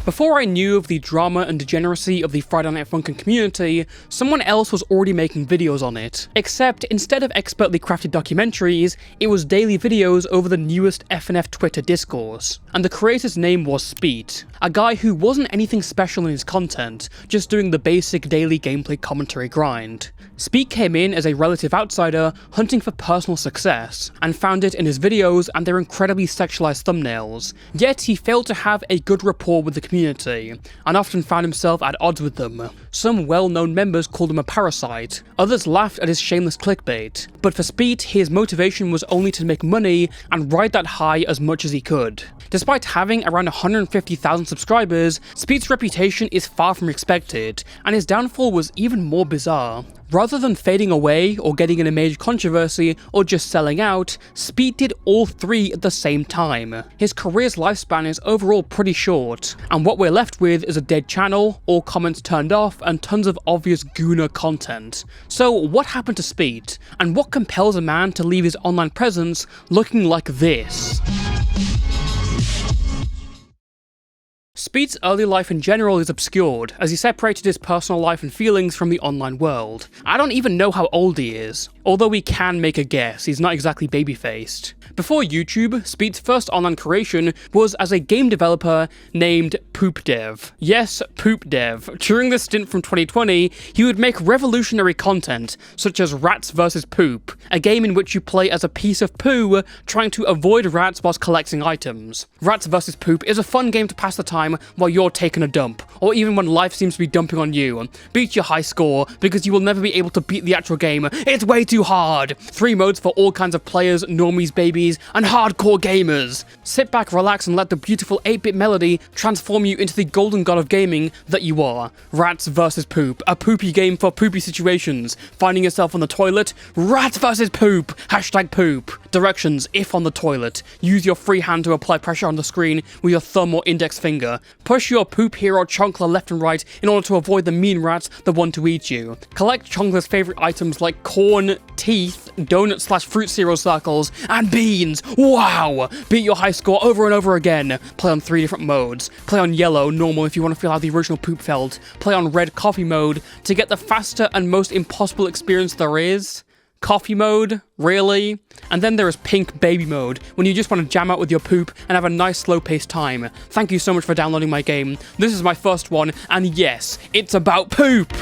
Before I knew of the drama and degeneracy of the Friday Night Funkin' community, someone else was already making videos on it. Except, instead of expertly crafted documentaries, it was daily videos over the newest FNF Twitter discourse. And the creator's name was Spete, a guy who wasn't anything special in his content, just doing the basic daily gameplay commentary grind. Spete came in as a relative outsider hunting for personal success, and found it in his videos and their incredibly sexualized thumbnails. Yet he failed to have a good rapport with the community, and often found himself at odds with them. Some well-known members called him a parasite, others laughed at his shameless clickbait, but for Spete, his motivation was only to make money and ride that high as much as he could. Despite having around 150,000 subscribers, Spete's reputation is far from expected, and his downfall was even more bizarre. Rather than fading away or getting in a major controversy or just selling out, Spete did all three at the same time. His career's lifespan is overall pretty short, and what we're left with is a dead channel, all comments turned off, and tons of obvious Gooner content. So what happened to Spete, and what compels a man to leave his online presence looking like this? Spete's early life in general is obscured, as he separated his personal life and feelings from the online world. I don't even know how old he is, although we can make a guess, he's not exactly baby-faced. Before YouTube, Spete's first online creation was as a game developer named Poop Dev. Yes, Poop Dev. During this stint from 2020, he would make revolutionary content, such as Rats vs Poop, a game in which you play as a piece of poo trying to avoid rats whilst collecting items. Rats vs Poop is a fun game to pass the time while you're taking a dump, or even when life seems to be dumping on you. Beat your high score, because you will never be able to beat the actual game. It's way too hard! 3 modes for all kinds of players, normies, babies, and hardcore gamers. Sit back, relax, and let the beautiful 8-bit melody transform you into the golden god of gaming that you are. Rats vs Poop, a poopy game for poopy situations. Finding yourself on the toilet? Rats vs Poop! Hashtag poop. Directions: if on the toilet, use your free hand to apply pressure on the screen with your thumb or index finger. Push your poop hero Chonkler left and right in order to avoid the mean rats that want to eat you. Collect Chonkler's favorite items like corn, teeth, donut/fruit cereal circles, and beans. Wow! Beat your high score over and over again. Play on 3 different modes. Play on yellow, normal if you want to feel how the original poop felt. Play on red, coffee mode to get the faster and most impossible experience there is. Coffee mode? Really? And then there is pink baby mode, when you just want to jam out with your poop and have a nice slow-paced time. Thank you so much for downloading my game. This is my first one, and yes, it's about poop!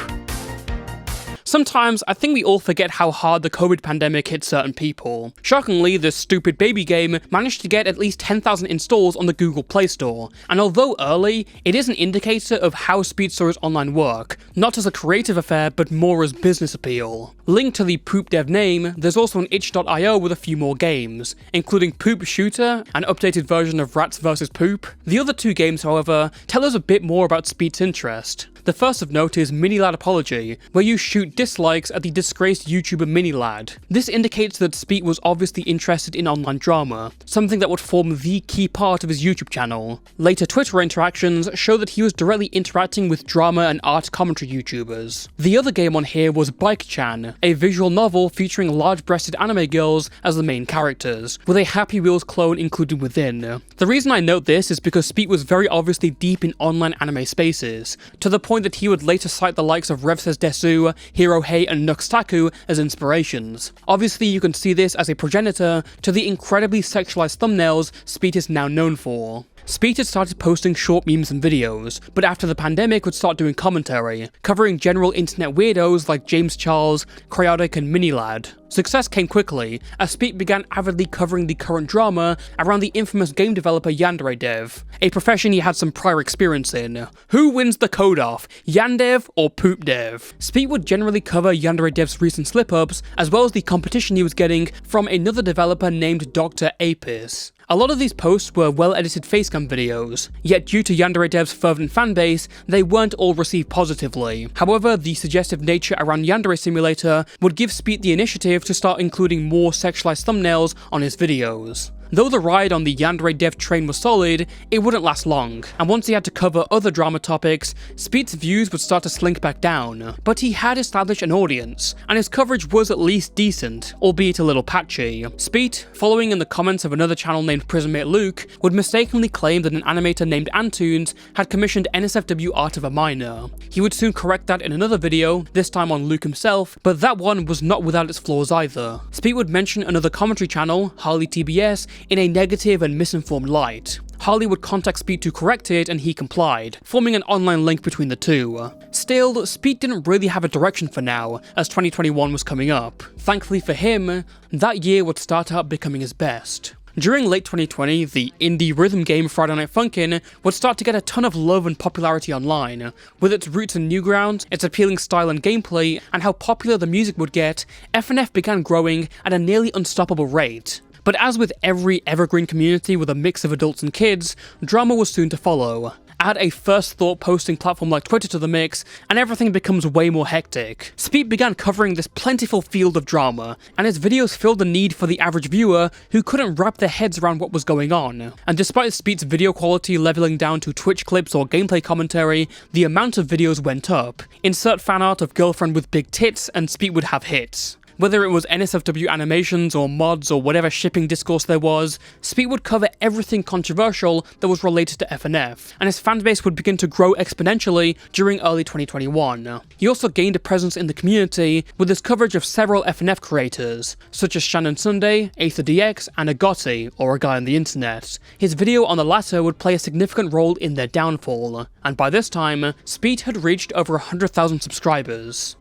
Sometimes, I think we all forget how hard the COVID pandemic hit certain people. Shockingly, this stupid baby game managed to get at least 10,000 installs on the Google Play Store, and although early, it is an indicator of how Spete saw his online work, not as a creative affair, but more as business appeal. Linked to the Poop Dev name, there's also an itch.io with a few more games, including Poop Shooter, an updated version of Rats vs Poop. The other 2 games, however, tell us a bit more about Spete's interest. The first of note is Minilad Apology, where you shoot dislikes at the disgraced YouTuber Minilad. This indicates that Spete was obviously interested in online drama, something that would form the key part of his YouTube channel. Later Twitter interactions show that he was directly interacting with drama and art commentary YouTubers. The other game on here was Bike-chan, a visual novel featuring large-breasted anime girls as the main characters, with a Happy Wheels clone included within. The reason I note this is because Spete was very obviously deep in online anime spaces, to the point that he would later cite the likes of Rev Says Desu, Hirohei, and Nuxtaku as inspirations. Obviously, you can see this as a progenitor to the incredibly sexualized thumbnails Spete is now known for. Spete had started posting short memes and videos, but after the pandemic would start doing commentary, covering general internet weirdos like James Charles, Cryotic, and Minilad. Success came quickly, as Spete began avidly covering the current drama around the infamous game developer Yandere Dev, a profession he had some prior experience in. Who wins the code-off, Yandev or Poop Dev? Spete would generally cover Yandere Dev's recent slip-ups, as well as the competition he was getting from another developer named Dr. Apis. A lot of these posts were well-edited facecam videos, yet due to Yandere Dev's fervent fanbase, they weren't all received positively. However, the suggestive nature around Yandere Simulator would give Spete the initiative to start including more sexualized thumbnails on his videos. Though the ride on the yandere dev train was solid, it wouldn't last long, and once he had to cover other drama topics, Spete's views would start to slink back down. But he had established an audience, and his coverage was at least decent, albeit a little patchy. Spete, following in the comments of another channel named Prisonmate Luke, would mistakenly claim that an animator named Antunes had commissioned NSFW art of a minor. He would soon correct that in another video, this time on Luke himself, but that one was not without its flaws either. Spete would mention another commentary channel, HarleyTBS, in a negative and misinformed light. Harley would contact Spete to correct it, and he complied, forming an online link between the two. Still, Spete didn't really have a direction for now, as 2021 was coming up. Thankfully for him, that year would start out becoming his best. During late 2020, the indie rhythm game Friday Night Funkin' would start to get a ton of love and popularity online. With its roots in Newgrounds, its appealing style and gameplay, and how popular the music would get, FNF began growing at a nearly unstoppable rate. But as with every evergreen community with a mix of adults and kids, drama was soon to follow. Add a first thought posting platform like Twitter to the mix, and everything becomes way more hectic. Spete began covering this plentiful field of drama, and his videos filled the need for the average viewer who couldn't wrap their heads around what was going on. And despite Spete's video quality leveling down to Twitch clips or gameplay commentary, the amount of videos went up. Insert fan art of girlfriend with big tits, and Spete would have hits. Whether it was NSFW animations or mods or whatever shipping discourse there was, Spete would cover everything controversial that was related to FNF, and his fanbase would begin to grow exponentially during early 2021. He also gained a presence in the community with his coverage of several FNF creators, such as Shannon Sunday, AetherDX, and Agotti, or A Guy on the Internet. His video on the latter would play a significant role in their downfall, and by this time, Spete had reached over 100,000 subscribers.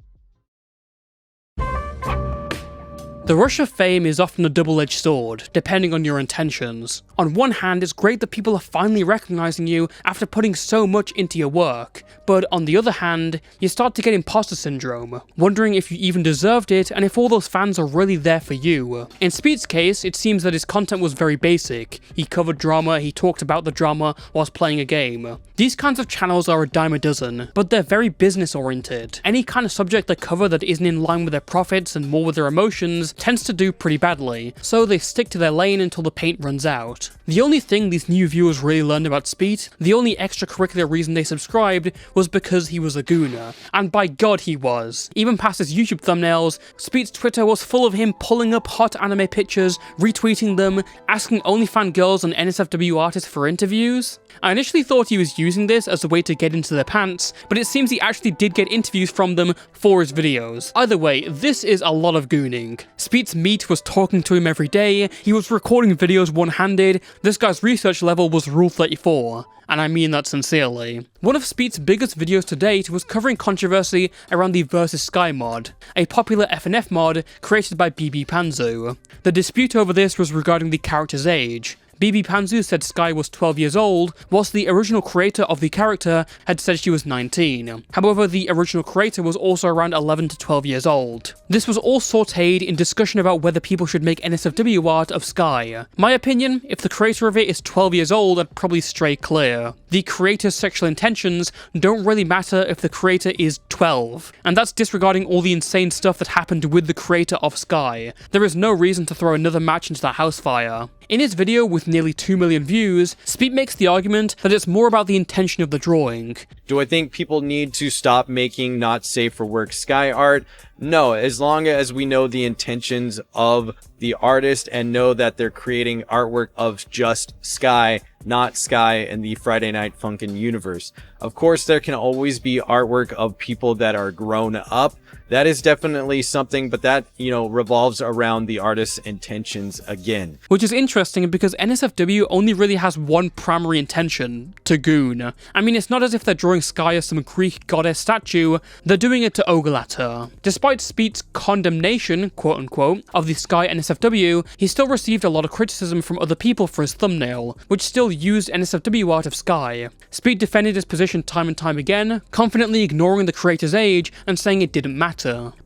The rush of fame is often a double-edged sword, depending on your intentions. On one hand, it's great that people are finally recognizing you after putting so much into your work, but on the other hand, you start to get imposter syndrome, wondering if you even deserved it and if all those fans are really there for you. In Spete's case, it seems that his content was very basic. He covered drama, he talked about the drama whilst playing a game. These kinds of channels are a dime a dozen, but they're very business-oriented. Any kind of subject they cover that isn't in line with their profits and more with their emotions tends to do pretty badly, so they stick to their lane until the paint runs out. The only thing these new viewers really learned about Spete, the only extracurricular reason they subscribed, was because he was a Gooner. And by God he was. Even past his YouTube thumbnails, Spete's Twitter was full of him pulling up hot anime pictures, retweeting them, asking OnlyFans girls and NSFW artists for interviews. I initially thought he was using this as a way to get into their pants, but it seems he actually did get interviews from them for his videos. Either way, this is a lot of gooning. Spete's meat was talking to him every day, he was recording videos one-handed, this guy's research level was Rule 34. And I mean that sincerely. One of Spete's biggest videos to date was covering controversy around the Versus Sky mod, a popular FNF mod created by BB Panzu. The dispute over this was regarding the character's age. BB Panzu said Sky was 12 years old, whilst the original creator of the character had said she was 19. However, the original creator was also around 11 to 12 years old. This was all sauteed in discussion about whether people should make NSFW art of Sky. My opinion, if the creator of it is 12 years old, I'd probably stray clear. The creator's sexual intentions don't really matter if the creator is 12, and that's disregarding all the insane stuff that happened with the creator of Sky. There is no reason to throw another match into the house fire. In his video with nearly 2 million views, Spete makes the argument that it's more about the intention of the drawing. Do I think people need to stop making not safe for work Sky art? No, as long as we know the intentions of the artist and know that they're creating artwork of just Sky, not Sky and the Friday Night Funkin' universe. Of course, there can always be artwork of people that are grown up. That is definitely something, but that, revolves around the artist's intentions again. Which is interesting because NSFW only really has one primary intention, to goon. I mean, it's not as if they're drawing Sky as some Greek goddess statue, they're doing it to ogle at her. Despite Spete's condemnation, quote-unquote, of the Sky NSFW, he still received a lot of criticism from other people for his thumbnail, which still used NSFW art of Sky. Spete defended his position time and time again, confidently ignoring the creator's age and saying it didn't matter.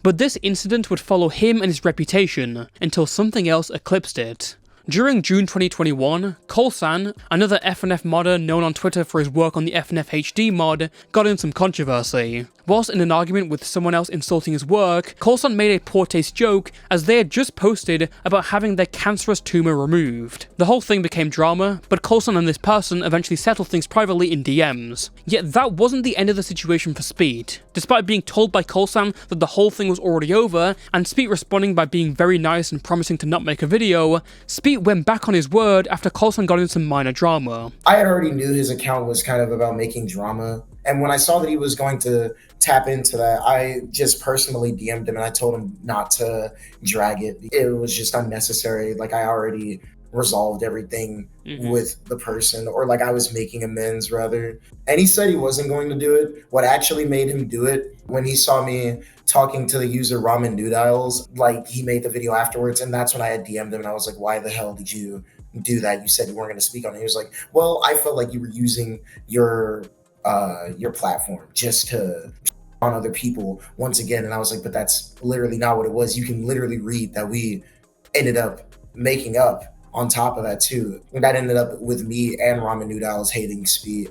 But this incident would follow him and his reputation, until something else eclipsed it. During June 2021, Kolsan, another FNF modder known on Twitter for his work on the FNF HD mod, got in some controversy. whilst in an argument with someone else insulting his work, Kolsan made a poor taste joke as they had just posted about having their cancerous tumour removed. The whole thing became drama, but Kolsan and this person eventually settled things privately in DMs. Yet that wasn't the end of the situation for Spete. Despite being told by Kolsan that the whole thing was already over, and Spete responding by being very nice and promising to not make a video, Spete went back on his word after Kolsan got into some minor drama. I already knew his account was kind of about making drama, and when I saw that he was going to tap into that, I just personally DM'd him and I told him not to drag it. It was just unnecessary. Like, I already resolved everything with the person, or like I was making amends rather. And he said he wasn't going to do it. What actually made him do it, when he saw me talking to the user Ramen Noodles, like, he made the video afterwards, and that's when I had DM'd him and I was like, why the hell did you do that? You said you weren't going to speak on it. He was like, well, I felt like you were using your platform just to on other people once again. And I was like, but that's literally not what it was. You can literally read that we ended up making up on top of that too. And that ended up with me and Ramen Noodles hating Spete.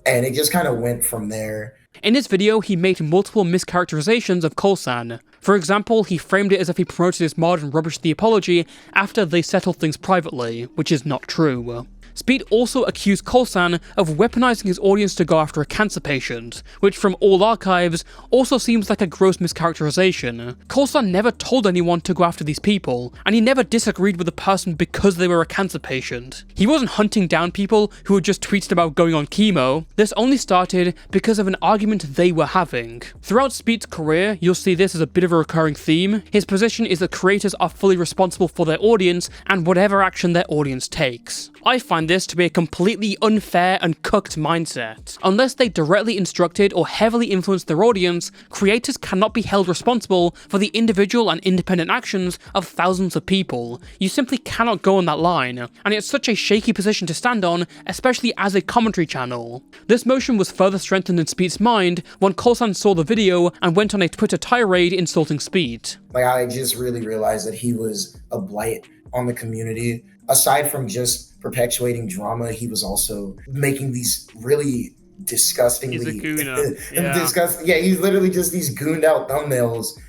And it just kind of went from there. In his video, he made multiple mischaracterizations of Kolsan. For example, he framed it as if he promoted his mod and rubbished the apology after they settled things privately, which is not true. Spete also accused Kolsan of weaponizing his audience to go after a cancer patient, which from all archives also seems like a gross mischaracterization. Kolsan never told anyone to go after these people, and he never disagreed with the person because they were a cancer patient. He wasn't hunting down people who had just tweeted about going on chemo. This only started because of an argument they were having. Throughout Spete's career, you'll see this as a bit of a recurring theme. His position is that creators are fully responsible for their audience and whatever action their audience takes. I find this to be a completely unfair and cooked mindset. Unless they directly instructed or heavily influenced their audience, creators cannot be held responsible for the individual and independent actions of thousands of people. You simply cannot go on that line, and it's such a shaky position to stand on, especially as a commentary channel. This motion was further strengthened in Spete's mind when Kolsan saw the video and went on a Twitter tirade insulting Spete. Like, I just really realized that he was a blight on the community. Aside from just perpetuating drama, he was also making these really disgustingly... He's a gooner. Yeah. Yeah, he's literally just these gooned out thumbnails,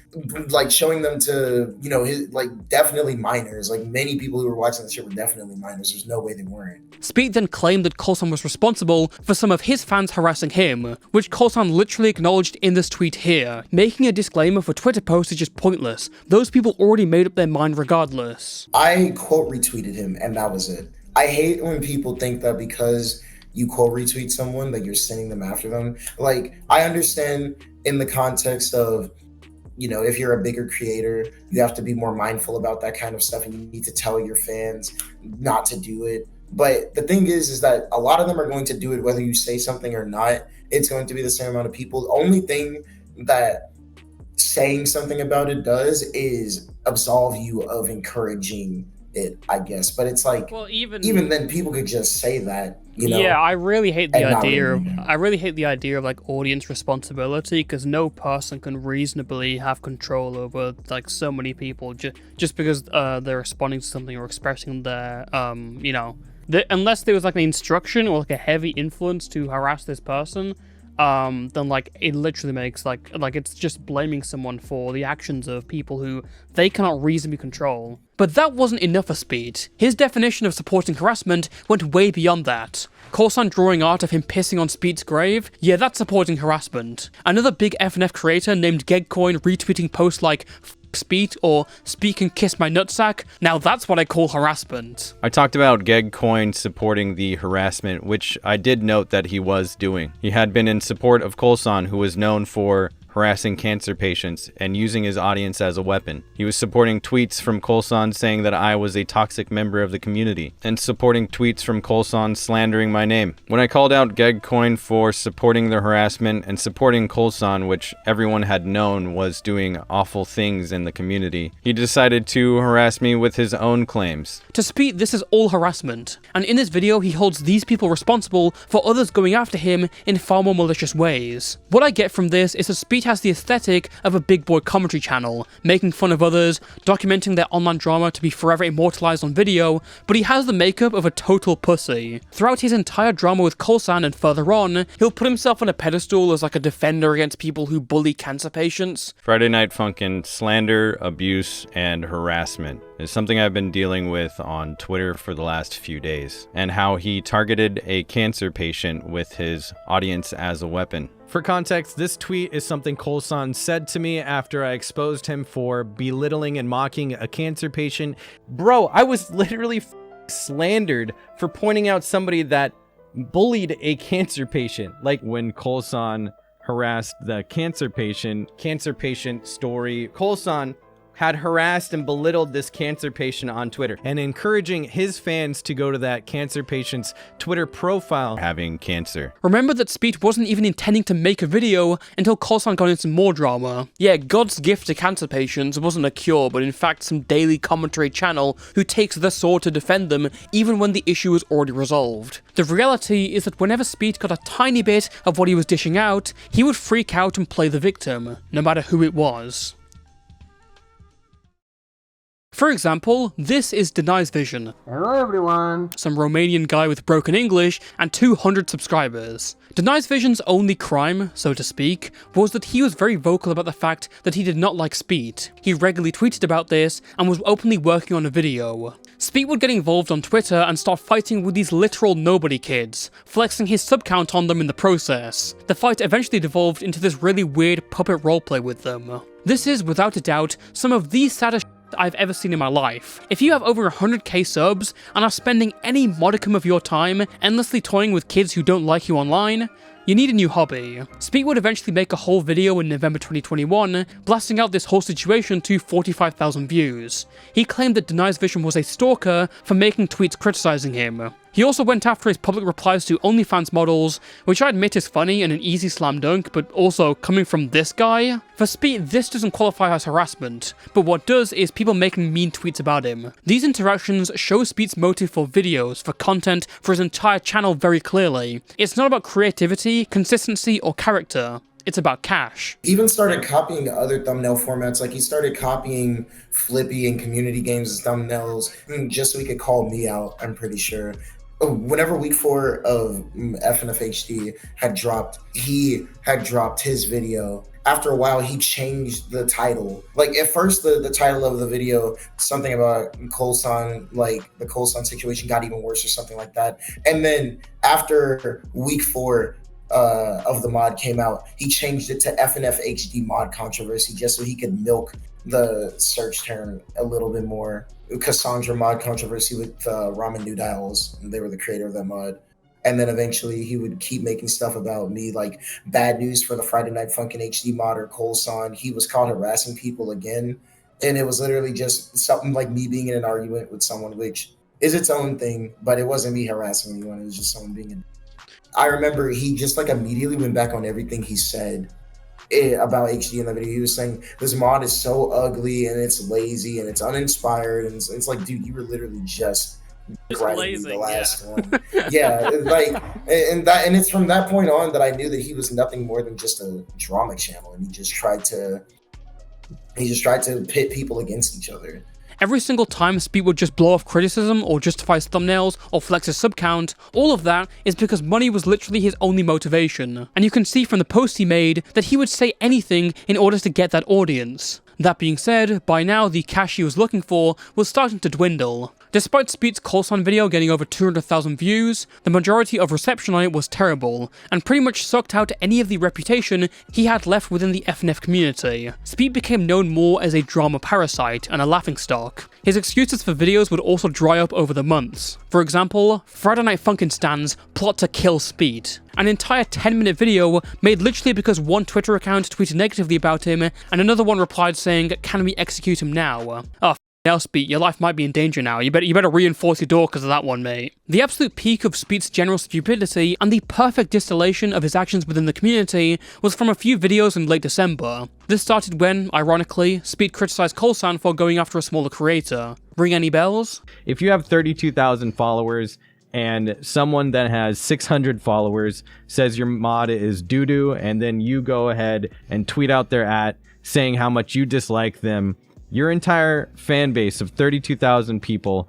like showing them to, you know, his, like, definitely minors. Like, many people who were watching the shit were definitely minors. There's no way they weren't. Spete then claimed that Kolsan was responsible for some of his fans harassing him, which Kolsan literally acknowledged in this tweet here. Making a disclaimer for Twitter posts is just pointless. Those people already made up their mind regardless. I quote retweeted him, and that was it. I hate when people think that because you quote retweet someone that you're sending them after them. Like, I understand in the context of, you know, if you're a bigger creator, you have to be more mindful about that kind of stuff, and you need to tell your fans not to do it. But the thing is that a lot of them are going to do it whether you say something or not. It's going to be the same amount of people. The only thing that saying something about it does is absolve you of encouraging it, I guess. But it's like, well, even then, people could just say that, you know. Yeah, I really hate the idea of like audience responsibility, because no person can reasonably have control over like so many people just because they're responding to something or expressing their you know, unless there was like an instruction or like a heavy influence to harass this person. Then like it literally makes like it's just blaming someone for the actions of people who they cannot reasonably control. But that wasn't enough for Spete. His definition of supporting harassment went way beyond that. Kolsan drawing art of him pissing on Spete's grave? Yeah, that's supporting harassment. Another big FNF creator named Gegcoin retweeting posts like Spete or "Speak and kiss my nutsack." Now that's what I call harassment. I talked about Gegcoin supporting the harassment, which I did note that he was doing. He had been in support of Kolsan, who was known for harassing cancer patients and using his audience as a weapon. He was supporting tweets from Kolsan saying that I was a toxic member of the community, and supporting tweets from Kolsan slandering my name. When I called out Gegcoin for supporting the harassment and supporting Kolsan, which everyone had known was doing awful things in the community, he decided to harass me with his own claims. To Spete, this is all harassment, and in this video he holds these people responsible for others going after him in far more malicious ways. What I get from this is that Spete has the aesthetic of a big boy commentary channel, making fun of others, documenting their online drama to be forever immortalized on video, but he has the makeup of a total pussy. Throughout his entire drama with Kolsan and further on, he'll put himself on a pedestal as like a defender against people who bully cancer patients. Friday Night Funkin' slander, abuse, and harassment is something I've been dealing with on Twitter for the last few days, and how he targeted a cancer patient with his audience as a weapon. For context, this tweet is something Kolsan said to me after I exposed him for belittling and mocking a cancer patient. Bro, I was literally slandered for pointing out somebody that bullied a cancer patient. Like when Kolsan harassed the cancer patient story, Kolsan had harassed and belittled this cancer patient on Twitter and encouraging his fans to go to that cancer patient's Twitter profile having cancer. Remember that Spete wasn't even intending to make a video until Kolsan got into more drama. Yeah, God's gift to cancer patients wasn't a cure, but in fact some daily commentary channel who takes the sword to defend them even when the issue is already resolved. The reality is that whenever Spete got a tiny bit of what he was dishing out, he would freak out and play the victim, no matter who it was. For example, this is Denies Vision. Hello everyone. Some Romanian guy with broken English and 200 subscribers. Denies Vision's only crime, so to speak, was that he was very vocal about the fact that he did not like Spete. He regularly tweeted about this and was openly working on a video. Spete would get involved on Twitter and start fighting with these literal nobody kids, flexing his sub count on them in the process. The fight eventually devolved into this really weird puppet roleplay with them. This is, without a doubt, some of the saddest I've ever seen in my life. If you have over 100k subs and are spending any modicum of your time endlessly toying with kids who don't like you online, you need a new hobby. Spete would eventually make a whole video in November 2021, blasting out this whole situation to 45,000 views. He claimed that Denies Vision was a stalker for making tweets criticizing him. He also went after his public replies to OnlyFans models, which I admit is funny and an easy slam dunk, but also coming from this guy? For Spete, this doesn't qualify as harassment, but what does is people making mean tweets about him. These interactions show Spete's motive for videos, for content, for his entire channel very clearly. It's not about creativity, consistency, or character. It's about cash. He even started copying other thumbnail formats. Like he started copying Flippy and community games' thumbnails just so he could call me out, I'm pretty sure. Whenever week 4 of FNF HD had dropped, he had dropped his video. After a while, he changed the title. Like at first, the title of the video, something about Kolsan, like the Kolsan situation got even worse or something like that. And then after week 4 of the mod came out, he changed it to FNF HD mod controversy just so he could milk the search term a little bit more. Cassandra mod controversy with Ramen Noodles, and they were the creator of that mod. And then eventually he would keep making stuff about me, like bad news for the Friday Night Funkin' HD mod or Kolsan. He was caught harassing people again. And it was literally just something like me being in an argument with someone, which is its own thing, but it wasn't me harassing anyone. It was just someone being in. I remember he just like immediately went back on everything he said about HD in the video. He was saying this mod is so ugly and it's lazy and it's uninspired, and it's like, dude, you were literally just blazing, the last one. Yeah, like and it's from that point on that I knew that he was nothing more than just a drama channel, and he just tried to pit people against each other. Every single time Spete would just blow off criticism or justify his thumbnails or flex his sub count, all of that is because money was literally his only motivation. And you can see from the post he made that he would say anything in order to get that audience. That being said, by now the cash he was looking for was starting to dwindle. Despite Spete's Kolsan video getting over 200,000 views, the majority of reception on it was terrible, and pretty much sucked out any of the reputation he had left within the FNF community. Spete became known more as a drama parasite and a laughingstock. His excuses for videos would also dry up over the months. For example, Friday Night Funkin' stans plot to kill Spete. An entire 10-minute video made literally because one Twitter account tweeted negatively about him, and another one replied saying, "Can we execute him now?" Oh, now, Spete, your life might be in danger now. You better reinforce your door because of that one, mate. The absolute peak of Spete's general stupidity and the perfect distillation of his actions within the community was from a few videos in late December. This started when, ironically, Spete criticized Kolsan for going after a smaller creator. Ring any bells? If you have 32,000 followers and someone that has 600 followers says your mod is doo-doo, and then you go ahead and tweet out their saying how much you dislike them, your entire fan base of 32,000 people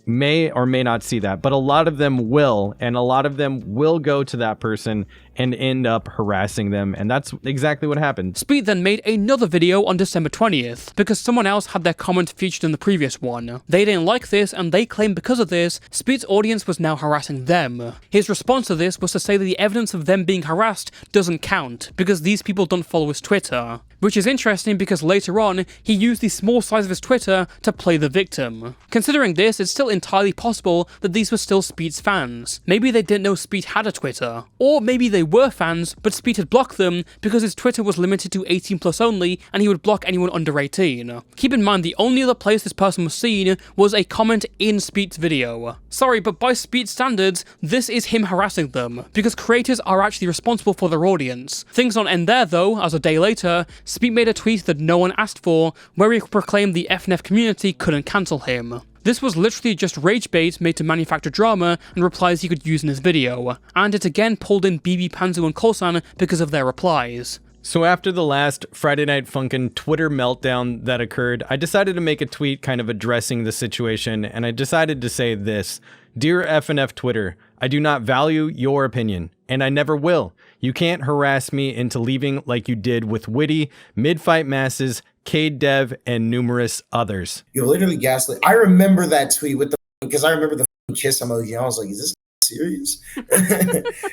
may or may not see that, but a lot of them will, and a lot of them will go to that person and end up harassing them, and that's exactly what happened. Spete then made another video on December 20th, because someone else had their comment featured in the previous one. They didn't like this, and they claimed because of this, Spete's audience was now harassing them. His response to this was to say that the evidence of them being harassed doesn't count, because these people don't follow his Twitter. Which is interesting because later on, he used the small size of his Twitter to play the victim. Considering this, it's still entirely possible that these were still Spete's fans. Maybe they didn't know Spete had a Twitter. Or maybe they were fans, but Spete had blocked them because his Twitter was limited to 18+ only, and he would block anyone under 18. Keep in mind, the only other place this person was seen was a comment in Spete's video. Sorry, but by Spete's standards, this is him harassing them, because creators are actually responsible for their audience. Things don't end there though, as a day later, Spete made a tweet that no one asked for, where he proclaimed the FNF community couldn't cancel him. This was literally just rage bait made to manufacture drama and replies he could use in his video, and it again pulled in BB Panzu and Kolsan because of their replies. So after the last Friday Night Funkin' Twitter meltdown that occurred, I decided to make a tweet kind of addressing the situation, and I decided to say this: Dear FNF Twitter, I do not value your opinion, and I never will. You can't harass me into leaving like you did with Witty, Mid-Fight Masses, Cade Dev, and numerous others. You're literally gaslit. I remember that tweet with because I remember the kiss emoji. I was like, is this serious?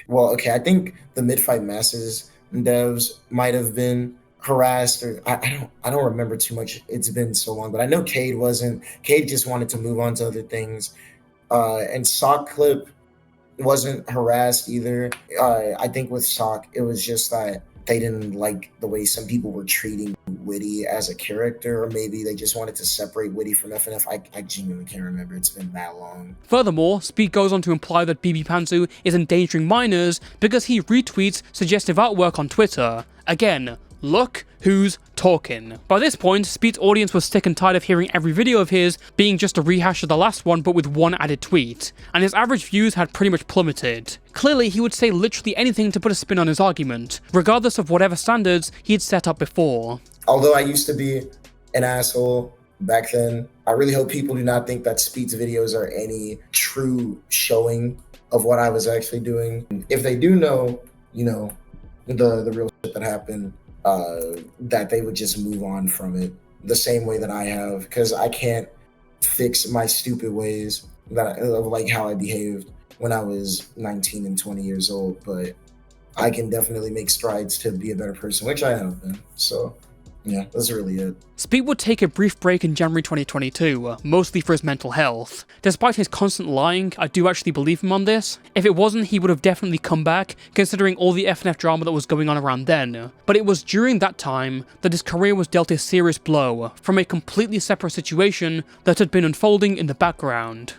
Well, okay, I think the Mid-Fight Masses devs might have been harassed, or I don't remember too much. It's been so long, but I know Cade wasn't. Cade just wanted to move on to other things. And Sock Clip wasn't harassed either. I think with Sock, it was just that they didn't like the way some people were treating Witty as a character, or maybe they just wanted to separate Witty from FNF. I genuinely can't remember. It's been that long. Furthermore, Spete goes on to imply that BB Panzu is endangering minors because he retweets suggestive artwork on Twitter. Again, look who's talking. By this point, Spete's audience was sick and tired of hearing every video of his being just a rehash of the last one but with one added tweet, and his average views had pretty much plummeted. Clearly, he would say literally anything to put a spin on his argument, regardless of whatever standards he had set up before. Although I used to be an asshole back then, I really hope people do not think that Spete's videos are any true showing of what I was actually doing. If they do know, you know, the real shit that happened, that they would just move on from it the same way that I have, because I can't fix my stupid ways of like how I behaved when I was 19 and 20 years old, but I can definitely make strides to be a better person, which I have been. So yeah, that's really it. Spete would take a brief break in January 2022, mostly for his mental health. Despite his constant lying, I do actually believe him on this. If it wasn't, he would have definitely come back, considering all the FNF drama that was going on around then. But it was during that time that his career was dealt a serious blow from a completely separate situation that had been unfolding in the background.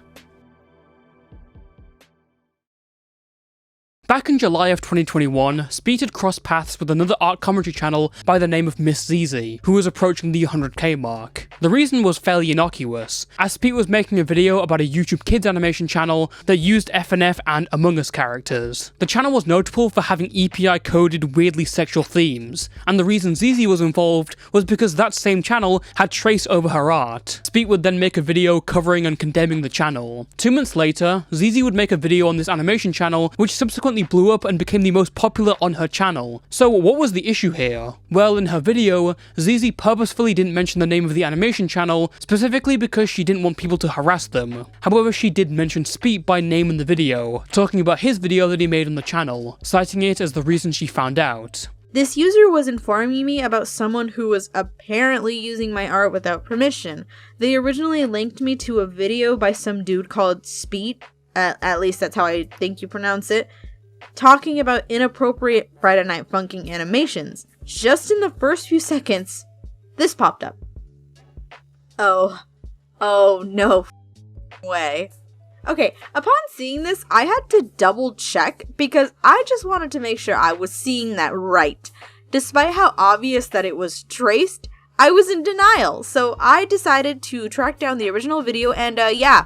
Back in July of 2021, Spete had crossed paths with another art commentary channel by the name of Miss ZiZi, who was approaching the 100k mark. The reason was fairly innocuous, as Spete was making a video about a YouTube kids animation channel that used FNF and Among Us characters. The channel was notable for having API-coded weirdly sexual themes, and the reason ZiZi was involved was because that same channel had trace over her art. Spete would then make a video covering and condemning the channel. 2 months later, ZiZi would make a video on this animation channel, which subsequently blew up and became the most popular on her channel. So what was the issue here? Well, in her video, ZiZi purposefully didn't mention the name of the animation channel, specifically because she didn't want people to harass them. However, she did mention Spete by name in the video, talking about his video that he made on the channel, citing it as the reason she found out. This user was informing me about someone who was apparently using my art without permission. They originally linked me to a video by some dude called Spete, at least that's how I think you pronounce it, talking about inappropriate Friday Night Funkin' animations. Just in the first few seconds, this popped up. Oh no way. Okay, upon seeing this, I had to double check because I just wanted to make sure I was seeing that right. Despite how obvious that it was traced, I was in denial, so I decided to track down the original video and yeah,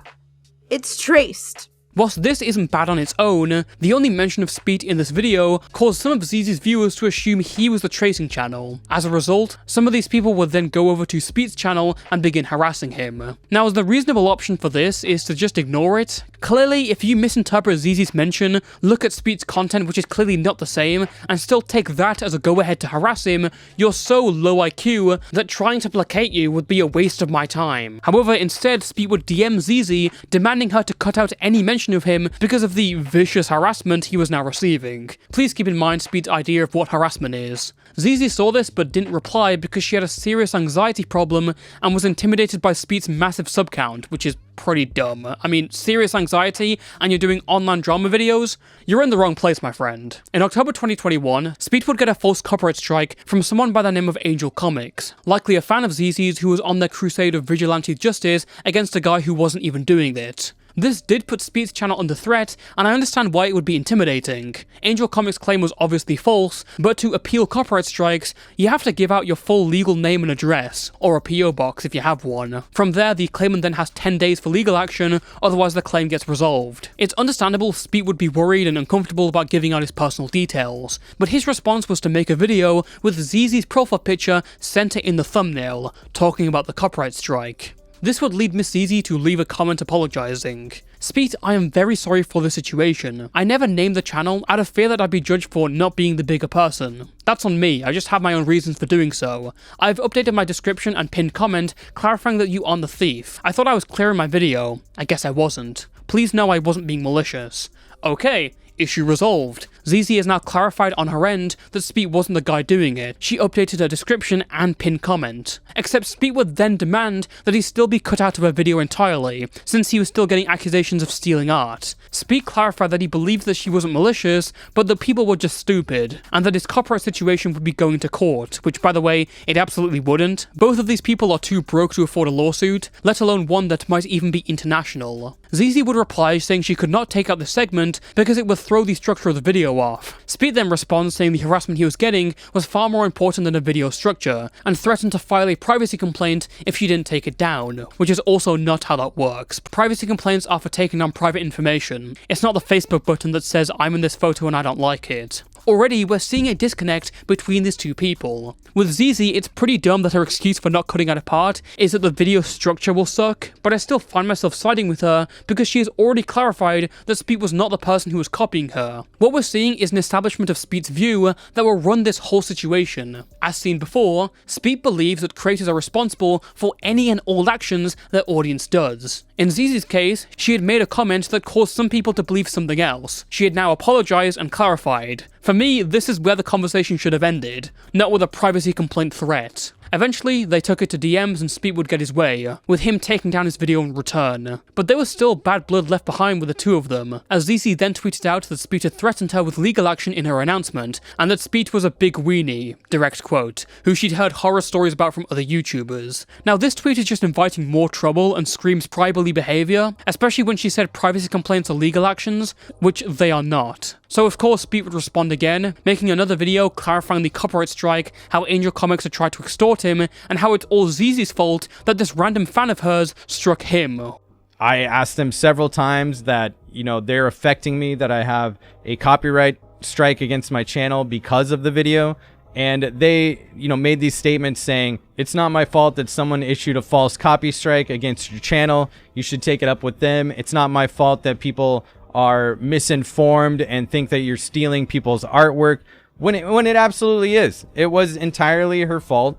it's traced. Whilst this isn't bad on its own, the only mention of Spete in this video caused some of ZiZi's viewers to assume he was the tracing channel. As a result, some of these people would then go over to Spete's channel and begin harassing him. Now, the reasonable option for this is to just ignore it. Clearly, if you misinterpret ZiZi's mention, look at Spete's content which is clearly not the same, and still take that as a go-ahead to harass him, you're so low IQ that trying to placate you would be a waste of my time. However, instead, Spete would DM ZiZi, demanding her to cut out any mention of him because of the vicious harassment he was now receiving. Please keep in mind Spete's idea of what harassment is. ZiZi saw this but didn't reply because she had a serious anxiety problem and was intimidated by Spete's massive sub count, which is pretty dumb. I mean, serious anxiety and you're doing online drama videos? You're in the wrong place, my friend. In October 2021, Spete would get a false copyright strike from someone by the name of Angel Comics, likely a fan of ZiZi's who was on their crusade of vigilante justice against a guy who wasn't even doing it. This did put Spete's channel under threat, and I understand why it would be intimidating. Angel Comics' claim was obviously false, but to appeal copyright strikes, you have to give out your full legal name and address, or a PO box if you have one. From there, the claimant then has 10 days for legal action, otherwise the claim gets resolved. It's understandable Spete would be worried and uncomfortable about giving out his personal details, but his response was to make a video with ZiZi's profile picture center in the thumbnail, talking about the copyright strike. This would lead Miss ZiZi to leave a comment apologizing. Spete, I am very sorry for the situation. I never named the channel out of fear that I'd be judged for not being the bigger person. That's on me, I just have my own reasons for doing so. I've updated my description and pinned comment clarifying that you aren't the thief. I thought I was clear in my video. I guess I wasn't. Please know I wasn't being malicious. Okay. Issue resolved. ZiZi has now clarified on her end that Spete wasn't the guy doing it. She updated her description and pinned comment. Except Spete would then demand that he still be cut out of her video entirely, since he was still getting accusations of stealing art. Spete clarified that he believed that she wasn't malicious, but that people were just stupid, and that his copyright situation would be going to court, which by the way, it absolutely wouldn't. Both of these people are too broke to afford a lawsuit, let alone one that might even be international. ZiZi would reply saying she could not take out the segment because it would throw the structure of the video off. Spete then responds saying the harassment he was getting was far more important than the video structure, and threatened to file a privacy complaint if she didn't take it down, which is also not how that works. Privacy complaints are for taking down private information. It's not the Facebook button that says I'm in this photo and I don't like it. Already, we're seeing a disconnect between these two people. With ZiZi, it's pretty dumb that her excuse for not cutting out a part is that the video structure will suck, but I still find myself siding with her because she has already clarified that Spete was not the person who was copying her. What we're seeing is an establishment of Spete's view that will run this whole situation. As seen before, Spete believes that creators are responsible for any and all actions their audience does. In ZiZi's case, she had made a comment that caused some people to believe something else. She had now apologized and clarified. For me, this is where the conversation should have ended, not with a privacy complaint threat. Eventually, they took it to DMs and Spete would get his way, with him taking down his video in return. But there was still bad blood left behind with the two of them, as ZiZi then tweeted out that Spete had threatened her with legal action in her announcement, and that Spete was a big weenie, direct quote, who she'd heard horror stories about from other YouTubers. Now this tweet is just inviting more trouble and screams privately behaviour, especially when she said privacy complaints are legal actions, which they are not. So of course Spete would respond again, making another video clarifying the copyright strike, how Angel Comics had tried to extort him, and how it's all ZiZi's fault that this random fan of hers struck him. I asked them several times that, they're affecting me, that I have a copyright strike against my channel because of the video. And they, made these statements saying, it's not my fault that someone issued a false copy strike against your channel. You should take it up with them. It's not my fault that people are misinformed and think that you're stealing people's artwork, when it absolutely is. It was entirely her fault.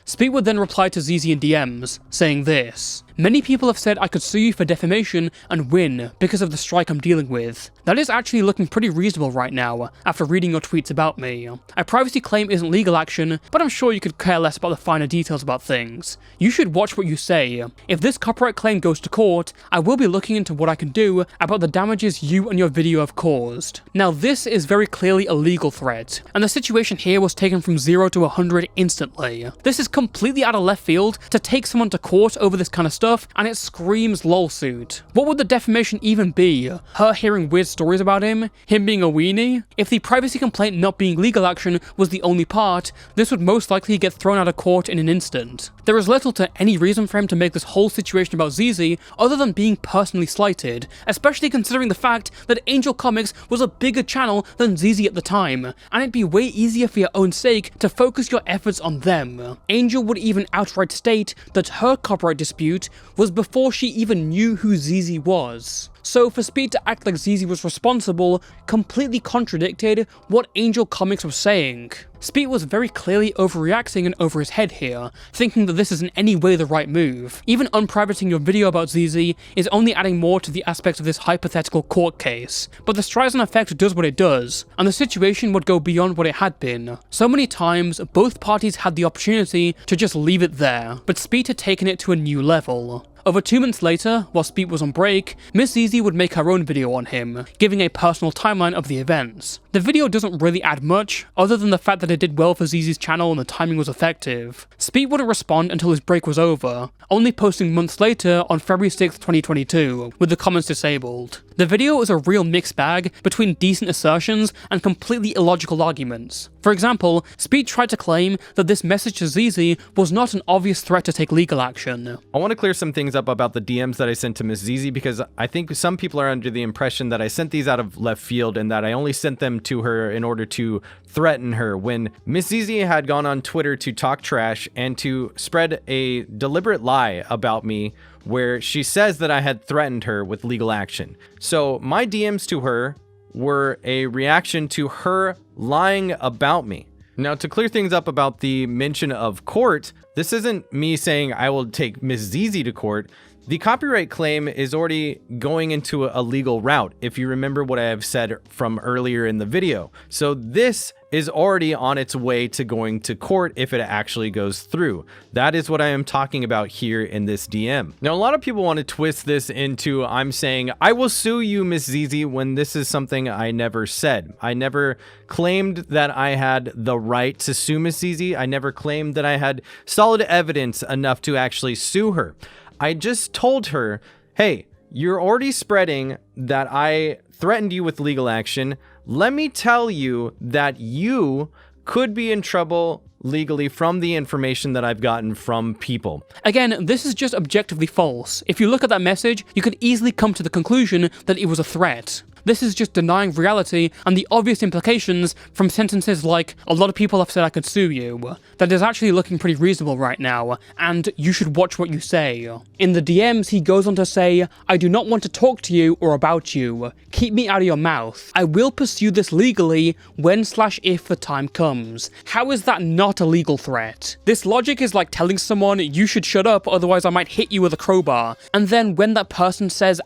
Spete would then reply to ZiZi in DMs, saying this: "Many people have said I could sue you for defamation and win because of the strike I'm dealing with. That is actually looking pretty reasonable right now, after reading your tweets about me. A privacy claim isn't legal action, but I'm sure you could care less about the finer details about things. You should watch what you say. If this copyright claim goes to court, I will be looking into what I can do about the damages you and your video have caused." Now this is very clearly a legal threat, and the situation here was taken from 0 to 100 instantly. This is completely out of left field to take someone to court over this kind of stuff, and it screams lawsuit. What would the defamation even be? Her hearing weird stories about him being a weenie? If the privacy complaint not being legal action was the only part, this would most likely get thrown out of court in an instant. There is little to any reason for him to make this whole situation about ZiZi other than being personally slighted, especially considering the fact that Angel Comics was a bigger channel than ZiZi at the time, and it'd be way easier for your own sake to focus your efforts on them. Angel would even outright state that her copyright dispute was before she even knew who ZiZi was. So for Spete to act like ZiZi was responsible completely contradicted what Angel Comics was saying. Spete was very clearly overreacting and over his head here, thinking that this is in any way the right move. Even unprivating your video about ZiZi is only adding more to the aspects of this hypothetical court case, but the Streisand effect does what it does, and the situation would go beyond what it had been. So many times, both parties had the opportunity to just leave it there, but Spete had taken it to a new level. Over 2 months later, while Spete was on break, Miss ZiZi would make her own video on him, giving a personal timeline of the events. The video doesn't really add much, other than the fact that it did well for ZiZi's channel and the timing was effective. Spete wouldn't respond until his break was over, only posting months later on February 6th, 2022, with the comments disabled. The video is a real mixed bag between decent assertions and completely illogical arguments. For example, Spete tried to claim that this message to ZiZi was not an obvious threat to take legal action. I want to clear some things up about the DMs that I sent to Miss ZiZi, because I think some people are under the impression that I sent these out of left field and that I only sent them to her in order to threaten her, when Miss ZiZi had gone on Twitter to talk trash and to spread a deliberate lie about me where she says that I had threatened her with legal action. So my DMs to her were a reaction to her lying about me. Now, to clear things up about the mention of court, this isn't me saying I will take Miss ZiZi to court. The copyright claim is already going into a legal route, if you remember what I have said from earlier in the video. So this is already on its way to going to court if it actually goes through. That is what I am talking about here in this DM. Now, a lot of people want to twist this into I'm saying, I will sue you, Miss ZiZi, when this is something I never said. I never claimed that I had the right to sue Miss ZiZi. I never claimed that I had solid evidence enough to actually sue her. I just told her, hey, you're already spreading that I threatened you with legal action. Let me tell you that you could be in trouble legally from the information that I've gotten from people. Again, this is just objectively false. If you look at that message, you could easily come to the conclusion that it was a threat. This is just denying reality and the obvious implications from sentences like, a lot of people have said I could sue you. That is actually looking pretty reasonable right now, and you should watch what you say. In the DMs, he goes on to say, I do not want to talk to you or about you. Keep me out of your mouth. I will pursue this legally when/if the time comes. How is that not a legal threat? This logic is like telling someone, you should shut up, otherwise I might hit you with a crowbar. And then when that person says,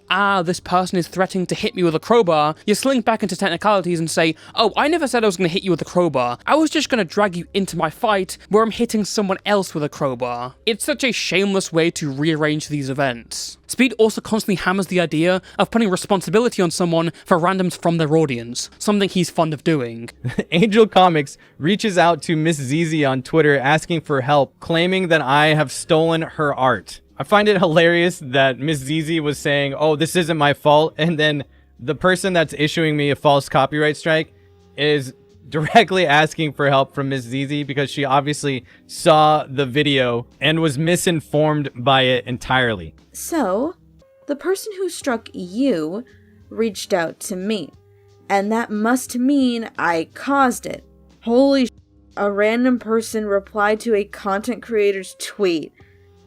this person is threatening to hit me with a crowbar, you slink back into technicalities and say, oh, I never said I was going to hit you with a crowbar. I was just going to drag you into my fight where I'm hitting someone else with a crowbar. It's such a shameless way to rearrange these events. Spete also constantly hammers the idea of putting responsibility on someone for randoms from their audience, something he's fond of doing. Angel Comics reaches out to Miss ZiZi on Twitter asking for help, claiming that I have stolen her art. I find it hilarious that Miss ZiZi was saying, oh, this isn't my fault, and then the person that's issuing me a false copyright strike is directly asking for help from Miss ZiZi because she obviously saw the video and was misinformed by it entirely. So, the person who struck you reached out to me, and that must mean I caused it. Holy sh**, a random person replied to a content creator's tweet.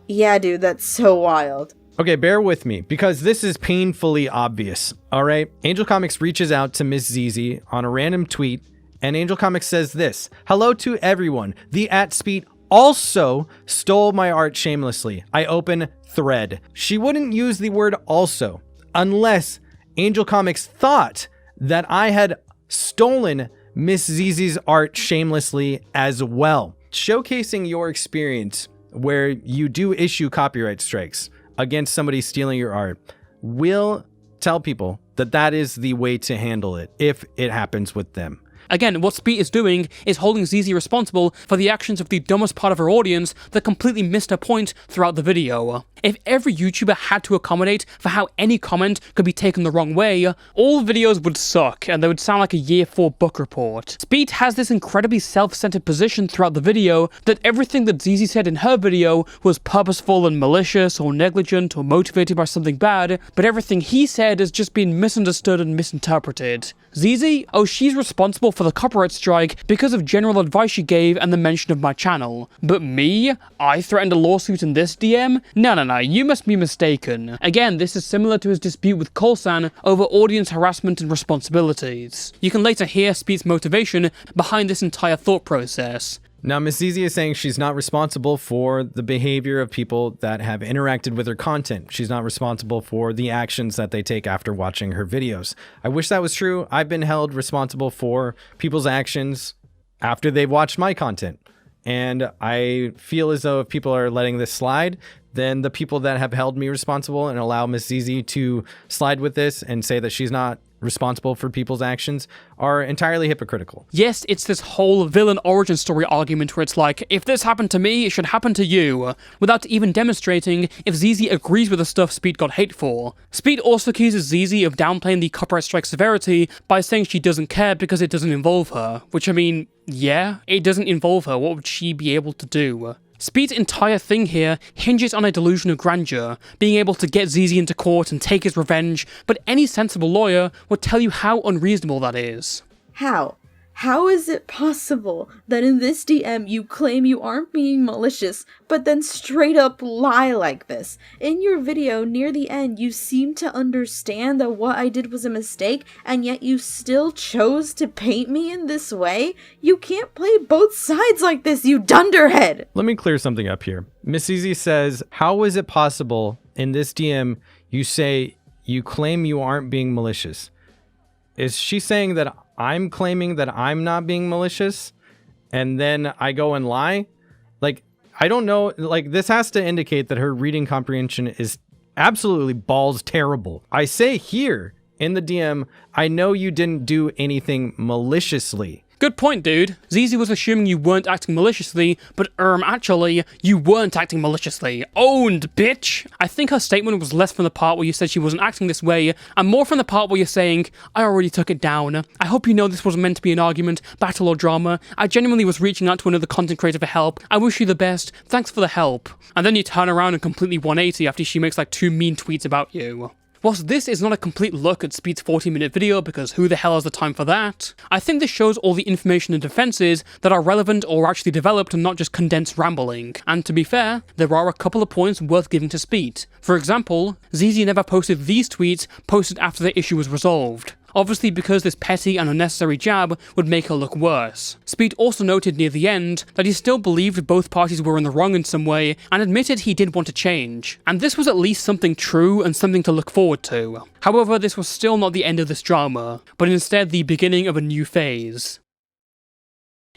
Yeah, dude, that's so wild. Okay, bear with me, because this is painfully obvious, alright? Angel Comics reaches out to Miss ZiZi on a random tweet, and Angel Comics says this, hello to everyone, the @Spete also stole my art shamelessly. I open thread. She wouldn't use the word also, unless Angel Comics thought that I had stolen Miss ZiZi's art shamelessly as well. Showcasing your experience where you do issue copyright strikes against somebody stealing your art will tell people that that is the way to handle it if it happens with them. Again, what Spete is doing is holding ZiZi responsible for the actions of the dumbest part of her audience that completely missed her point throughout the video. if every YouTuber had to accommodate for how any comment could be taken the wrong way, all videos would suck and they would sound like a year 4 book report. Spete has this incredibly self-centered position throughout the video that everything that ZiZi said in her video was purposeful and malicious or negligent or motivated by something bad, but everything he said has just been misunderstood and misinterpreted. ZiZi? Oh, she's responsible for the copyright strike because of general advice she gave and the mention of my channel. But me? I threatened a lawsuit in this DM? No, you must be mistaken. Again, this is similar to his dispute with Kolsan over audience harassment and responsibilities. You can later hear Spete's motivation behind this entire thought process. Now, Miss ZiZi is saying she's not responsible for the behavior of people that have interacted with her content. She's not responsible for the actions that they take after watching her videos. I wish that was true. I've been held responsible for people's actions after they've watched my content. And I feel as though if people are letting this slide, then the people that have held me responsible and allow Miss ZiZi to slide with this and say that she's not responsible for people's actions are entirely hypocritical. Yes, it's this whole villain origin story argument where it's like, if this happened to me, it should happen to you, without even demonstrating if ZiZi agrees with the stuff Spete got hate for. Spete also accuses ZiZi of downplaying the copyright strike severity by saying she doesn't care because it doesn't involve her, which I mean, yeah, it doesn't involve her, what would she be able to do? Spete's entire thing here hinges on a delusion of grandeur, being able to get ZiZi into court and take his revenge, but any sensible lawyer would tell you how unreasonable that is. How? How is it possible that in this DM you claim you aren't being malicious, but then straight up lie like this? In your video near the end, you seem to understand that what I did was a mistake, and yet you still chose to paint me in this way? You can't play both sides like this, you dunderhead! Let me clear something up here. Miss ZiZi says, how is it possible in this DM you say you claim you aren't being malicious? Is she saying that I'm claiming that I'm not being malicious and then I go and lie? Like, I don't know. Like, this has to indicate that her reading comprehension is absolutely balls terrible. I say here in the DM, I know you didn't do anything maliciously. Good point, dude. ZiZi was assuming you weren't acting maliciously, but actually, you weren't acting maliciously. Owned, bitch! I think her statement was less from the part where you said she wasn't acting this way, and more from the part where you're saying, I already took it down. I hope you know this wasn't meant to be an argument, battle, or drama. I genuinely was reaching out to another content creator for help. I wish you the best. Thanks for the help. And then you turn around and completely 180 after she makes like 2 mean tweets about you. Whilst this is not a complete look at Spete's 40-minute video, because who the hell has the time for that, I think this shows all the information and defenses that are relevant or actually developed and not just condensed rambling. And to be fair, there are a couple of points worth giving to Spete. For example, ZiZi never posted these tweets posted after the issue was resolved. Obviously because this petty and unnecessary jab would make her look worse. Spete also noted near the end that he still believed both parties were in the wrong in some way and admitted he did want to change. And this was at least something true and something to look forward to. However, this was still not the end of this drama, but instead the beginning of a new phase.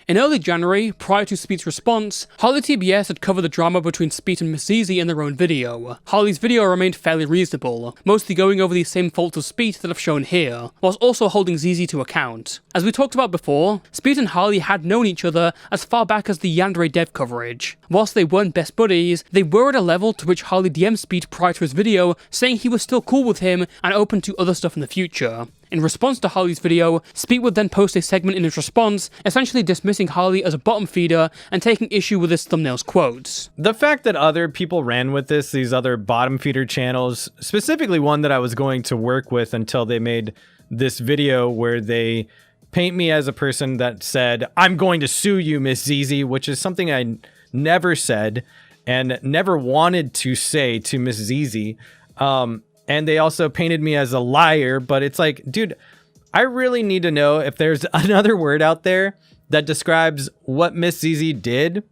In early January, prior to Spete's response, HarleyTBS had covered the drama between Spete and Miss ZiZi in their own video. Harley's video remained fairly reasonable, mostly going over the same faults of Spete that I've shown here, whilst also holding ZiZi to account. As we talked about before, Spete and Harley had known each other as far back as the Yandere dev coverage. Whilst they weren't best buddies, they were at a level to which Harley DM'd Spete prior to his video, saying he was still cool with him and open to other stuff in the future. In response to Harley's video, Spete would then post a segment in his response, essentially dismissing Harley as a bottom feeder and taking issue with his thumbnail's quotes. The fact that other people ran with this, these other bottom feeder channels, specifically one that I was going to work with until they made this video where they paint me as a person that said, I'm going to sue you, Miss ZiZi, which is something I never said and never wanted to say to Miss ZiZi. And they also painted me as a liar, but it's like, dude, I really need to know if there's another word out there that describes what Miss ZiZi did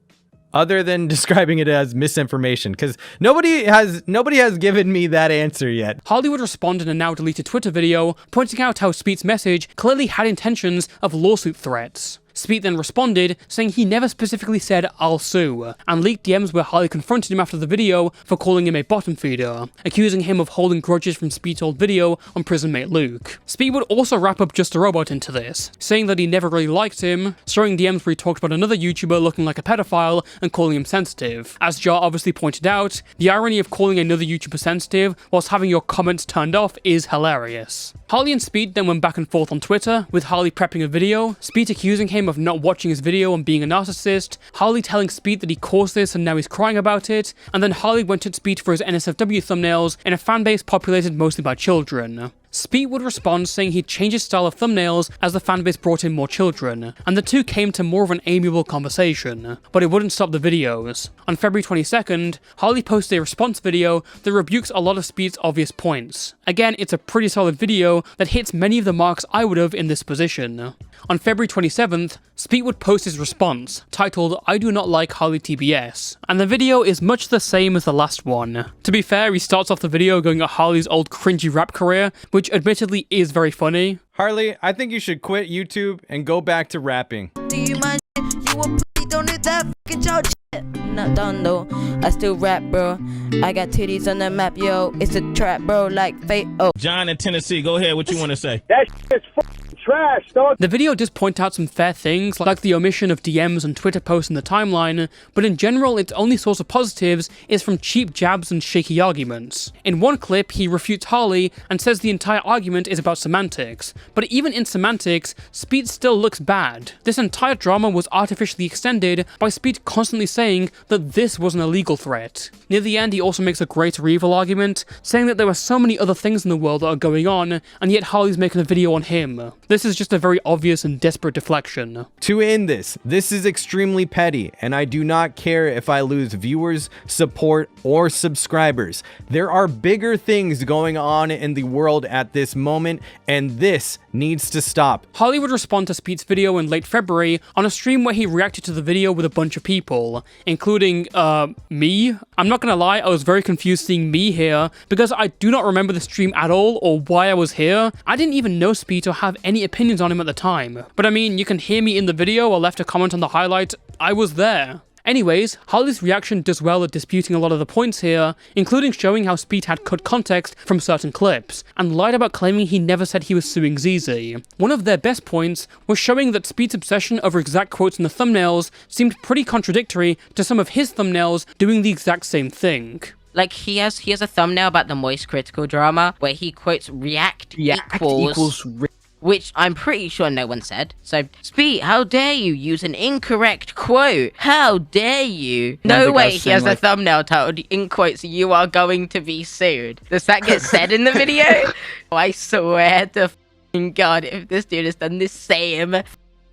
other than describing it as misinformation, because nobody has given me that answer yet. Harley would respond in a now deleted Twitter video, pointing out how Spete's message clearly had intentions of lawsuit threats. Spete then responded, saying he never specifically said "I'll sue," and leaked DMs where Harley confronted him after the video for calling him a bottom feeder, accusing him of holding grudges from Spete's old video on prison mate Luke. Spete would also wrap up Just a Robot into this, saying that he never really liked him, showing DMs where he talked about another YouTuber looking like a pedophile and calling him sensitive. As Jar obviously pointed out, the irony of calling another YouTuber sensitive whilst having your comments turned off is hilarious. Harley and Spete then went back and forth on Twitter, with Harley prepping a video, Spete accusing him of not watching his video and being a narcissist, Harley telling Spete that he caused this and now he's crying about it, and then Harley went at Spete for his NSFW thumbnails in a fanbase populated mostly by children. Spete would respond saying he'd change his style of thumbnails as the fanbase brought in more children, and the two came to more of an amiable conversation, but it wouldn't stop the videos. On February 22nd, Harley posted a response video that rebukes a lot of Spete's obvious points. Again, it's a pretty solid video that hits many of the marks I would have in this position. On February 27th, Spete would post his response, titled "I do not like HarleyTBS," and the video is much the same as the last one. To be fair, he starts off the video going at Harley's old cringy rap career, which admittedly is very funny. Harley, I think you should quit YouTube and go back to rapping. Do you mind? You a pussy, don't do that fucking child shit. Not done though, I still rap, bro. I got titties on the map, yo. It's a trap, bro, like fate. Oh. John in Tennessee, go ahead. What you want to say? That shit is fucking trash, dog. The video does point out some fair things, like the omission of DMs and Twitter posts in the timeline, but in general, its only source of positives is from cheap jabs and shaky arguments. In one clip, he refutes Harley and says the entire argument is about semantics, but even in semantics, Spete still looks bad. This entire drama was artificially extended by Spete constantly saying that this was an illegal threat. Near the end, he also makes a greater evil argument, saying that there are so many other things in the world that are going on, and yet Harley's making a video on him. This is just a very obvious and desperate deflection. To end this is extremely petty, and I do not care if I lose viewers, support, or subscribers. There are bigger things going on in the world at this moment, and this needs to stop. Harley would respond to Spete's video in late February on a stream where he reacted to the video with a bunch of people, including, me? I'm not gonna lie, I was very confused seeing me here, because I do not remember the stream at all or why I was here. I didn't even know Spete or have any opinions on him at the time. But I mean, you can hear me in the video or left a comment on the highlight, I was there. Anyways, Harley's reaction does well at disputing a lot of the points here, including showing how Spete had cut context from certain clips, and lied about claiming he never said he was suing ZiZi. One of their best points was showing that Spete's obsession over exact quotes in the thumbnails seemed pretty contradictory to some of his thumbnails doing the exact same thing. Like, he has a thumbnail about the Moist Critical drama where he quotes react equals which I'm pretty sure no one said. So, Spete, how dare you use an incorrect quote? How dare you? No way he has a thumbnail titled, in quotes, "You are going to be sued." Does that get said in the video? I swear to f***ing God, if this dude has done the same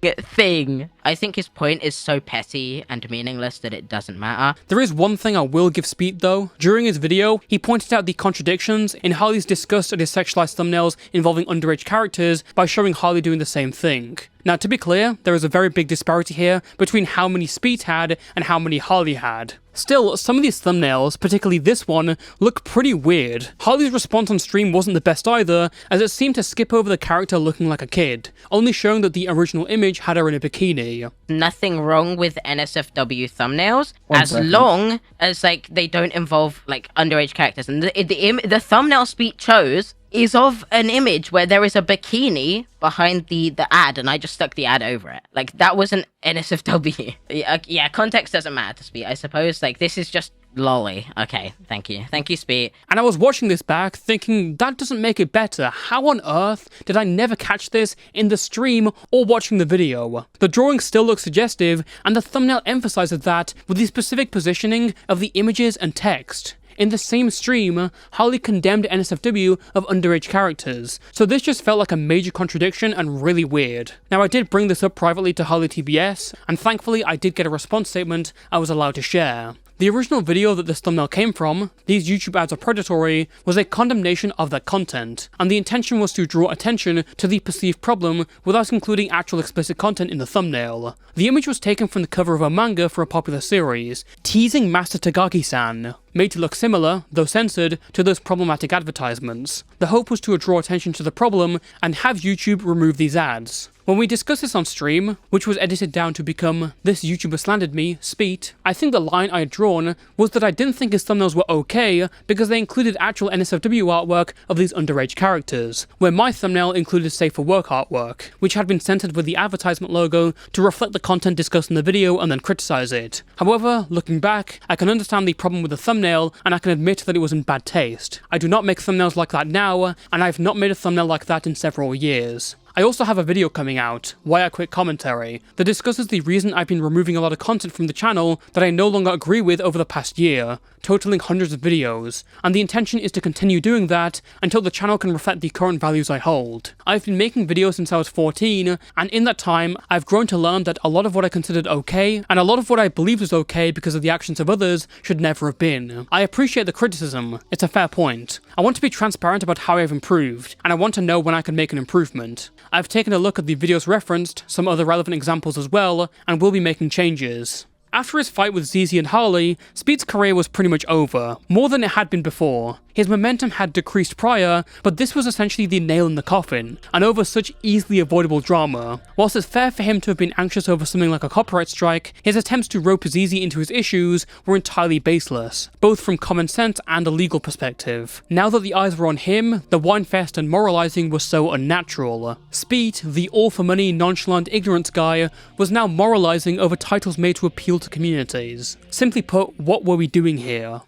thing. I think his point is so petty and meaningless that it doesn't matter. There is one thing I will give Spete though. During his video, he pointed out the contradictions in Harley's disgust at his sexualized thumbnails involving underage characters by showing Harley doing the same thing. Now, to be clear, there is a very big disparity here between how many Spete had and how many Harley had. Still, some of these thumbnails, particularly this one, look pretty weird. Harley's response on stream wasn't the best either, as it seemed to skip over the character looking like a kid, only showing that the original image had her in a bikini. Nothing wrong with NSFW thumbnails, as long as, like, they don't involve, like, underage characters. And the thumbnail Spete chose is of an image where there is a bikini behind the ad, and I just stuck the ad over it. Like, that wasn't NSFW. Yeah, context doesn't matter to Spete, I suppose. Like, this is just lolly. Okay, thank you. Thank you, Spete. And I was watching this back thinking, that doesn't make it better. How on earth did I never catch this in the stream or watching the video? The drawing still looks suggestive, and the thumbnail emphasizes that with the specific positioning of the images and text. In the same stream, Harley condemned NSFW of underage characters, so this just felt like a major contradiction and really weird. Now, I did bring this up privately to HarleyTBS, and thankfully I did get a response statement I was allowed to share. The original video that this thumbnail came from, "These YouTube ads are predatory," was a condemnation of that content, and the intention was to draw attention to the perceived problem without including actual explicit content in the thumbnail. The image was taken from the cover of a manga for a popular series, teasing Master Tagaki-san, made to look similar, though censored, to those problematic advertisements. The hope was to draw attention to the problem and have YouTube remove these ads. When we discussed this on stream, which was edited down to become "This YouTuber slandered me, Spete," I think the line I had drawn was that I didn't think his thumbnails were okay because they included actual NSFW artwork of these underage characters, where my thumbnail included safe for work artwork, which had been centered with the advertisement logo to reflect the content discussed in the video and then criticize it. However, looking back, I can understand the problem with the thumbnail and I can admit that it was in bad taste. I do not make thumbnails like that now, and I have not made a thumbnail like that in several years. I also have a video coming out, Why I Quit Commentary, that discusses the reason I've been removing a lot of content from the channel that I no longer agree with over the past year, totaling hundreds of videos, and the intention is to continue doing that until the channel can reflect the current values I hold. I've been making videos since I was 14, and in that time, I've grown to learn that a lot of what I considered okay, and a lot of what I believed was okay because of the actions of others, should never have been. I appreciate the criticism, it's a fair point. I want to be transparent about how I've improved, and I want to know when I can make an improvement. I've taken a look at the videos referenced, some other relevant examples as well, and will be making changes. After his fight with ZiZi and Harley, Spete's career was pretty much over, more than it had been before. His momentum had decreased prior, but this was essentially the nail in the coffin, and over such easily avoidable drama. Whilst it's fair for him to have been anxious over something like a copyright strike, his attempts to rope ZiZi into his issues were entirely baseless, both from common sense and a legal perspective. Now that the eyes were on him, the winefest and moralizing was so unnatural. Spete, the all-for-money, nonchalant ignorance guy, was now moralizing over titles made to appeal to communities. Simply put, what were we doing here?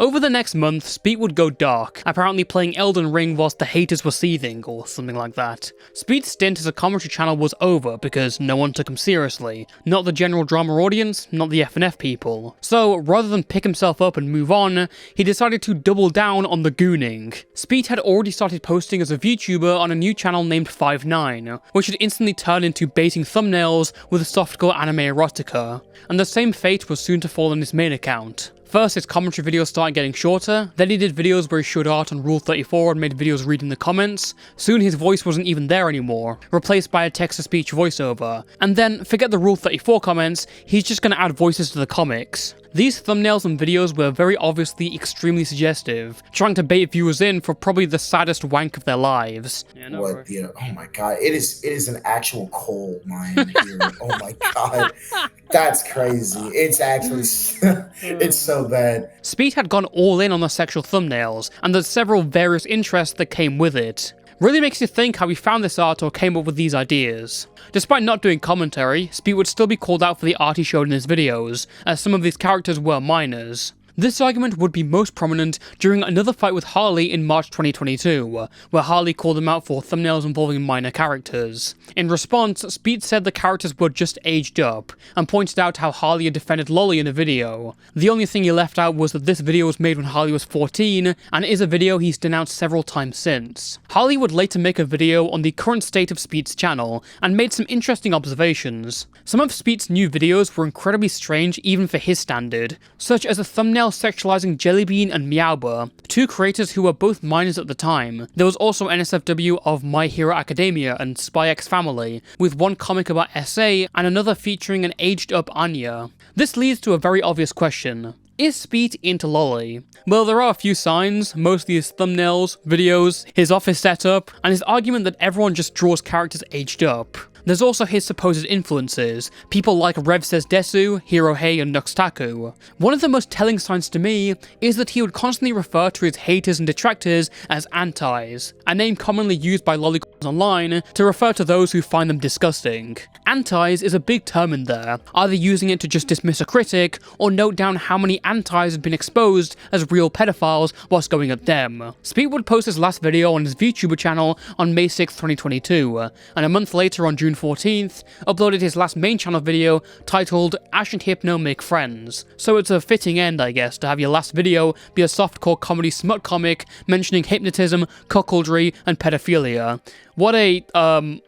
Over the next month, Spete would go dark, apparently playing Elden Ring whilst the haters were seething, or something like that. Spete's stint as a commentary channel was over because no one took him seriously. Not the general drama audience, not the FNF people. So, rather than pick himself up and move on, he decided to double down on the gooning. Spete had already started posting as a VTuber on a new channel named 5'9", which had instantly turned into baiting thumbnails with softcore anime erotica, and the same fate was soon to fall on his main account. First, his commentary videos started getting shorter, then he did videos where he showed art on Rule 34 and made videos reading the comments. Soon his voice wasn't even there anymore, replaced by a text-to-speech voiceover. And then, forget the Rule 34 comments, he's just gonna add voices to the comics. These thumbnails and videos were very obviously extremely suggestive, trying to bait viewers in for probably the saddest wank of their lives. Oh my god, it is an actual coal mine here. Oh my god, that's crazy. It's actually, it's so bad. Spete had gone all in on the sexual thumbnails, and there's several various interests that came with it. Really makes you think how he found this art or came up with these ideas. Despite not doing commentary, Spete would still be called out for the art he showed in his videos, as some of these characters were minors. This argument would be most prominent during another fight with Harley in March 2022, where Harley called him out for thumbnails involving minor characters. In response, Spete said the characters were just aged up, and pointed out how Harley had defended Lolly in a video. The only thing he left out was that this video was made when Harley was 14, and is a video he's denounced several times since. Harley would later make a video on the current state of Spete's channel, and made some interesting observations. Some of Spete's new videos were incredibly strange even for his standard, such as a thumbnail sexualizing Jellybean and Meowber, two creators who were both minors at the time. There was also NSFW of My Hero Academia and Spy X Family, with one comic about SA and another featuring an aged-up Anya. This leads to a very obvious question. Is Spete into Lolly? Well, there are a few signs, mostly his thumbnails, videos, his office setup, and his argument that everyone just draws characters aged up. There's also his supposed influences, people like Rev Says Desu, Hirohei, and Nuxtaku. One of the most telling signs to me is that he would constantly refer to his haters and detractors as antis, a name commonly used by lollicoms online to refer to those who find them disgusting. Antis is a big term in there, either using it to just dismiss a critic, or note down how many antis have been exposed as real pedophiles whilst going at them. Spete would post his last video on his VTuber channel on May 6, 2022, and a month later on June 14th, uploaded his last main channel video titled Ash and Hypno Make Friends. So it's a fitting end, I guess, to have your last video be a softcore comedy smut comic mentioning hypnotism, cuckoldry, and pedophilia. What a,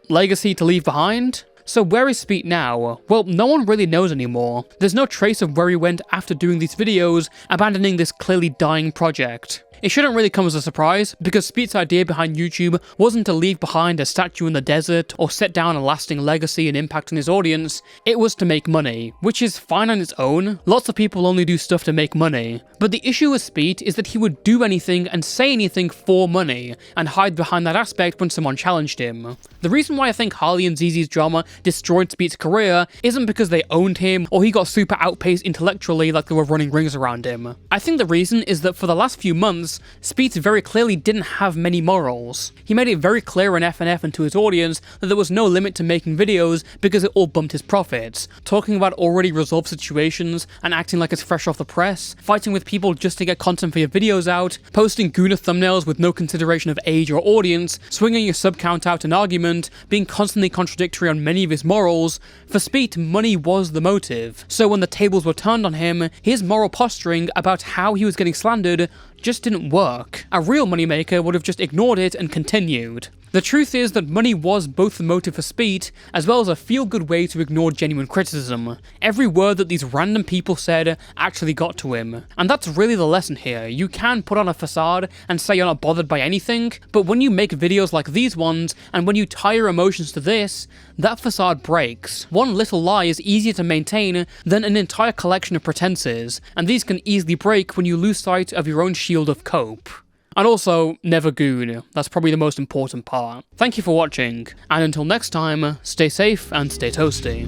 legacy to leave behind? So where is Spete now? Well, no one really knows anymore. There's no trace of where he went after doing these videos, abandoning this clearly dying project. It shouldn't really come as a surprise, because Spete's idea behind YouTube wasn't to leave behind a statue in the desert or set down a lasting legacy and impact on his audience. It was to make money, which is fine on its own. Lots of people only do stuff to make money. But the issue with Spete is that he would do anything and say anything for money, and hide behind that aspect when someone challenged him. The reason why I think Harley and ZiZi's drama destroyed Spete's career isn't because they owned him or he got super outpaced intellectually like they were running rings around him. I think the reason is that for the last few months, Spete very clearly didn't have many morals. He made it very clear in FNF and to his audience that there was no limit to making videos because it all bumped his profits, talking about already resolved situations and acting like it's fresh off the press, fighting with people just to get content for your videos out, posting Gooner thumbnails with no consideration of age or audience, swinging your sub count out in argument, being constantly contradictory on many of his morals. For Spete, money was the motive. So when the tables were turned on him, his moral posturing about how he was getting slandered just didn't work. A real moneymaker would have just ignored it and continued. The truth is that money was both the motive for Spete, as well as a feel-good way to ignore genuine criticism. Every word that these random people said actually got to him. And that's really the lesson here. You can put on a facade and say you're not bothered by anything, but when you make videos like these ones, and when you tie your emotions to this, that facade breaks. One little lie is easier to maintain than an entire collection of pretenses, and these can easily break when you lose sight of your own shield of cope. And also, never goon. That's probably the most important part. Thank you for watching, and until next time, stay safe and stay toasty.